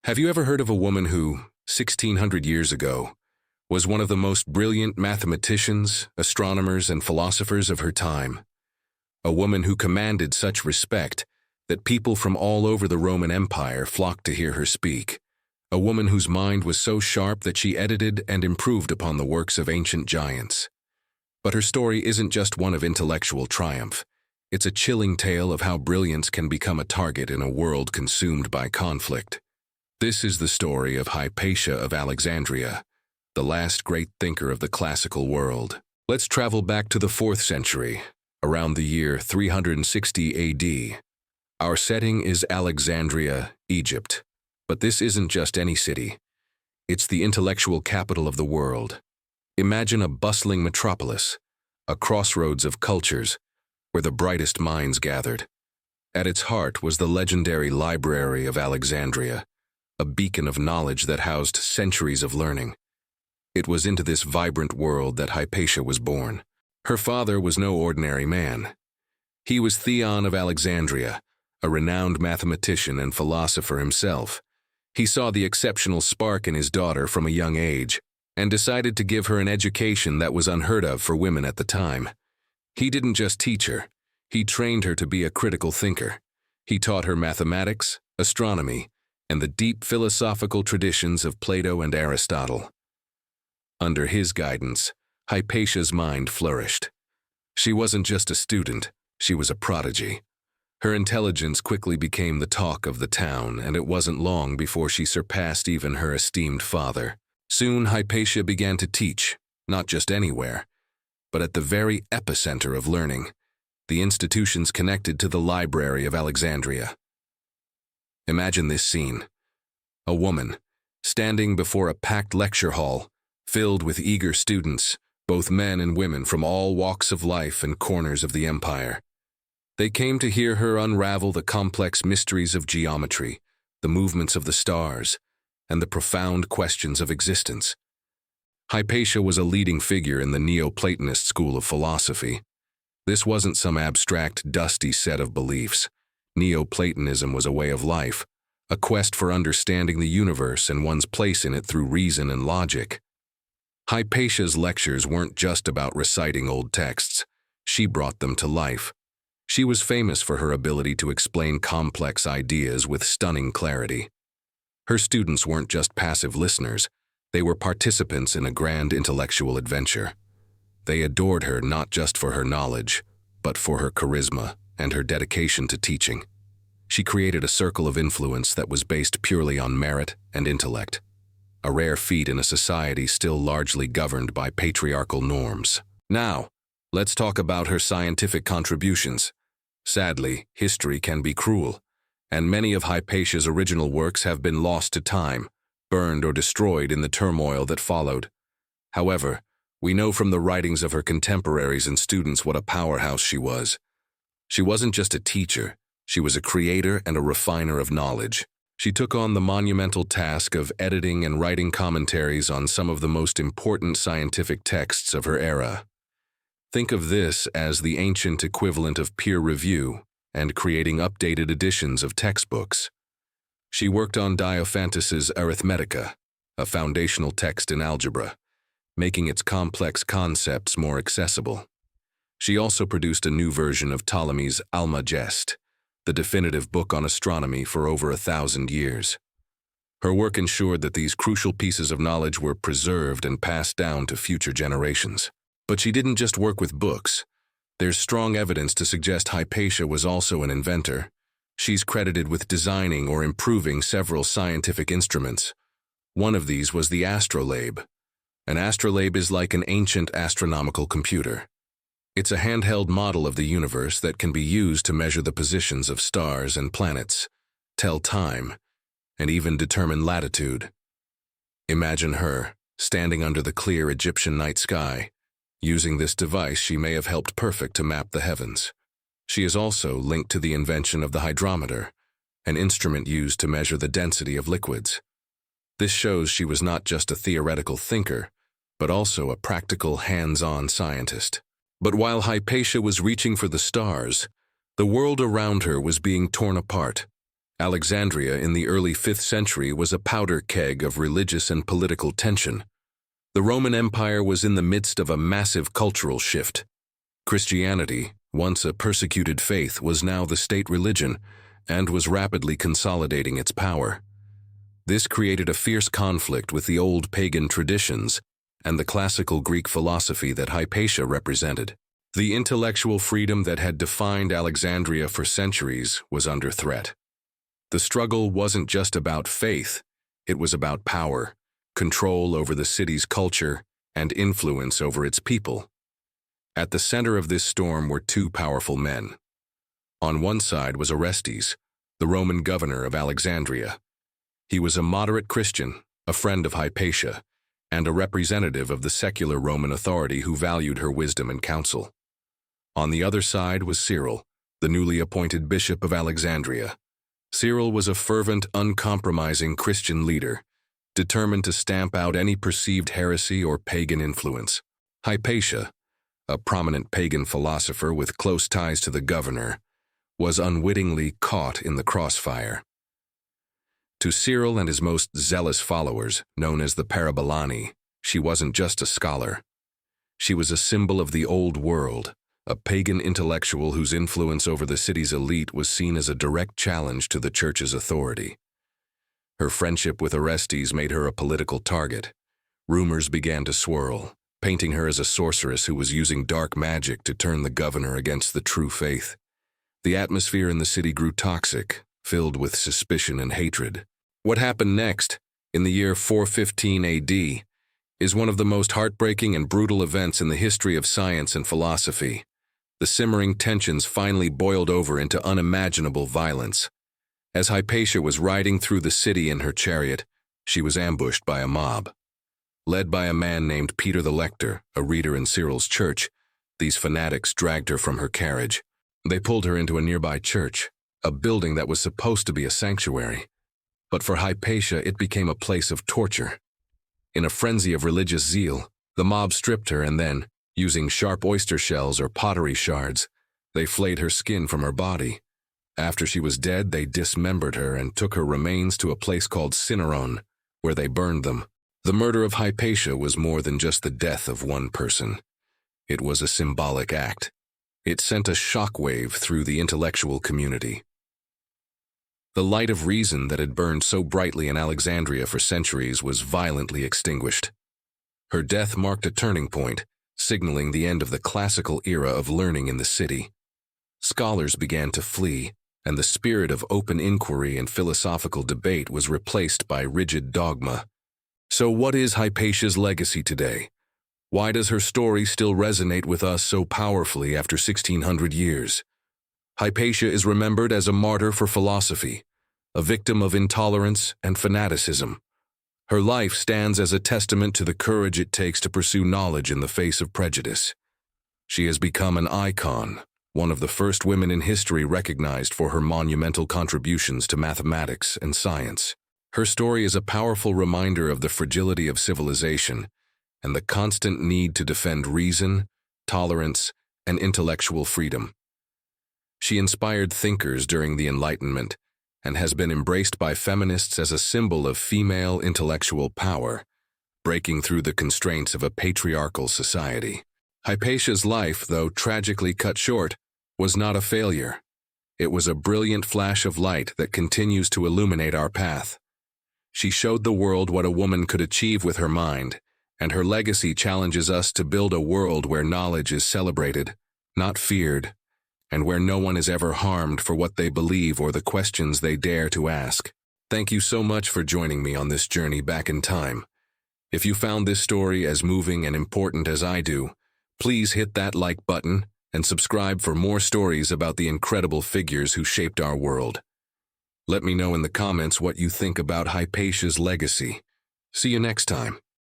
Have you ever heard of a woman who, 1600 years ago, was one of the most brilliant mathematicians, astronomers, and philosophers of her time? A woman who commanded such respect that people from all over the Roman Empire flocked to hear her speak. A woman whose mind was so sharp that she edited and improved upon the works of ancient giants. But her story isn't just one of intellectual triumph. It's a chilling tale of how brilliance can become a target in a world consumed by conflict. This is the story of Hypatia of Alexandria, the last great thinker of the classical world. Let's travel back to the 4th century, around the year 360 AD. Our setting is Alexandria, Egypt. But this isn't just any city. It's the intellectual capital of the world. Imagine a bustling metropolis, a crossroads of cultures, where the brightest minds gathered. At its heart was the legendary Library of Alexandria, a beacon of knowledge that housed centuries of learning. It was into this vibrant world that Hypatia was born. Her father was no ordinary man. He was Theon of Alexandria, a renowned mathematician and philosopher himself. He saw the exceptional spark in his daughter from a young age and decided to give her an education that was unheard of for women at the time. He didn't just teach her, he trained her to be a critical thinker. He taught her mathematics, astronomy, and the deep philosophical traditions of Plato and Aristotle. Under his guidance, Hypatia's mind flourished. She wasn't just a student, she was a prodigy. Her intelligence quickly became the talk of the town, and it wasn't long before she surpassed even her esteemed father. Soon Hypatia began to teach, not just anywhere, but at the very epicenter of learning, the institutions connected to the Library of Alexandria. Imagine this scene. A woman, standing before a packed lecture hall, filled with eager students, both men and women from all walks of life and corners of the empire. They came to hear her unravel the complex mysteries of geometry, the movements of the stars, and the profound questions of existence. Hypatia was a leading figure in the Neoplatonist school of philosophy. This wasn't some abstract, dusty set of beliefs. Neoplatonism was a way of life, a quest for understanding the universe and one's place in it through reason and logic. Hypatia's lectures weren't just about reciting old texts. She brought them to life. She was famous for her ability to explain complex ideas with stunning clarity. Her students weren't just passive listeners, they were participants in a grand intellectual adventure. They adored her not just for her knowledge, but for her charisma and her dedication to teaching. She created a circle of influence that was based purely on merit and intellect, a rare feat in a society still largely governed by patriarchal norms. Now, let's talk about her scientific contributions. Sadly, history can be cruel, and many of Hypatia's original works have been lost to time, burned or destroyed in the turmoil that followed. However, we know from the writings of her contemporaries and students what a powerhouse she was. She wasn't just a teacher, she was a creator and a refiner of knowledge. She took on the monumental task of editing and writing commentaries on some of the most important scientific texts of her era. Think of this as the ancient equivalent of peer review and creating updated editions of textbooks. She worked on Diophantus's Arithmetica, a foundational text in algebra, making its complex concepts more accessible. She also produced a new version of Ptolemy's Almagest, the definitive book on astronomy for over 1,000 years. Her work ensured that these crucial pieces of knowledge were preserved and passed down to future generations. But she didn't just work with books. There's strong evidence to suggest Hypatia was also an inventor. She's credited with designing or improving several scientific instruments. One of these was the astrolabe. An astrolabe is like an ancient astronomical computer. It's a handheld model of the universe that can be used to measure the positions of stars and planets, tell time, and even determine latitude. Imagine her, standing under the clear Egyptian night sky. Using this device, she may have helped perfect to map the heavens. She is also linked to the invention of the hydrometer, an instrument used to measure the density of liquids. This shows she was not just a theoretical thinker, but also a practical, hands-on scientist. But while Hypatia was reaching for the stars, the world around her was being torn apart. Alexandria in the early 5th century was a powder keg of religious and political tension. The Roman Empire was in the midst of a massive cultural shift. Christianity, once a persecuted faith, was now the state religion and was rapidly consolidating its power. This created a fierce conflict with the old pagan traditions and the classical Greek philosophy that Hypatia represented. The intellectual freedom that had defined Alexandria for centuries was under threat. The struggle wasn't just about faith, it was about power, control over the city's culture, and influence over its people. At the center of this storm were two powerful men. On one side was Orestes, the Roman governor of Alexandria. He was a moderate Christian, a friend of Hypatia, and a representative of the secular Roman authority who valued her wisdom and counsel. On the other side was Cyril, the newly appointed bishop of Alexandria. Cyril was a fervent, uncompromising Christian leader, determined to stamp out any perceived heresy or pagan influence. Hypatia, a prominent pagan philosopher with close ties to the governor, was unwittingly caught in the crossfire. To Cyril and his most zealous followers, known as the Parabolani, she wasn't just a scholar. She was a symbol of the old world, a pagan intellectual whose influence over the city's elite was seen as a direct challenge to the church's authority. Her friendship with Orestes made her a political target. Rumors began to swirl, painting her as a sorceress who was using dark magic to turn the governor against the true faith. The atmosphere in the city grew toxic, filled with suspicion and hatred. What happened next, in the year 415 AD, is one of the most heartbreaking and brutal events in the history of science and philosophy. The simmering tensions finally boiled over into unimaginable violence. As Hypatia was riding through the city in her chariot, she was ambushed by a mob. Led by a man named Peter the Lector, a reader in Cyril's church, these fanatics dragged her from her carriage. They pulled her into a nearby church, a building that was supposed to be a sanctuary. But for Hypatia, it became a place of torture. In a frenzy of religious zeal, the mob stripped her and then, using sharp oyster shells or pottery shards, they flayed her skin from her body. After she was dead, they dismembered her and took her remains to a place called Cineron, where they burned them. The murder of Hypatia was more than just the death of one person. It was a symbolic act. It sent a shockwave through the intellectual community. The light of reason that had burned so brightly in Alexandria for centuries was violently extinguished. Her death marked a turning point, signaling the end of the classical era of learning in the city. Scholars began to flee, and the spirit of open inquiry and philosophical debate was replaced by rigid dogma. So what is Hypatia's legacy today? Why does her story still resonate with us so powerfully after 1600 years? Hypatia is remembered as a martyr for philosophy, a victim of intolerance and fanaticism. Her life stands as a testament to the courage it takes to pursue knowledge in the face of prejudice. She has become an icon, one of the first women in history recognized for her monumental contributions to mathematics and science. Her story is a powerful reminder of the fragility of civilization and the constant need to defend reason, tolerance, and intellectual freedom. She inspired thinkers during the Enlightenment and has been embraced by feminists as a symbol of female intellectual power, breaking through the constraints of a patriarchal society. Hypatia's life, though tragically cut short, was not a failure. It was a brilliant flash of light that continues to illuminate our path. She showed the world what a woman could achieve with her mind, and her legacy challenges us to build a world where knowledge is celebrated, not feared, and where no one is ever harmed for what they believe or the questions they dare to ask. Thank you so much for joining me on this journey back in time. If you found this story as moving and important as I do, please hit that like button and subscribe for more stories about the incredible figures who shaped our world. Let me know in the comments what you think about Hypatia's legacy. See you next time.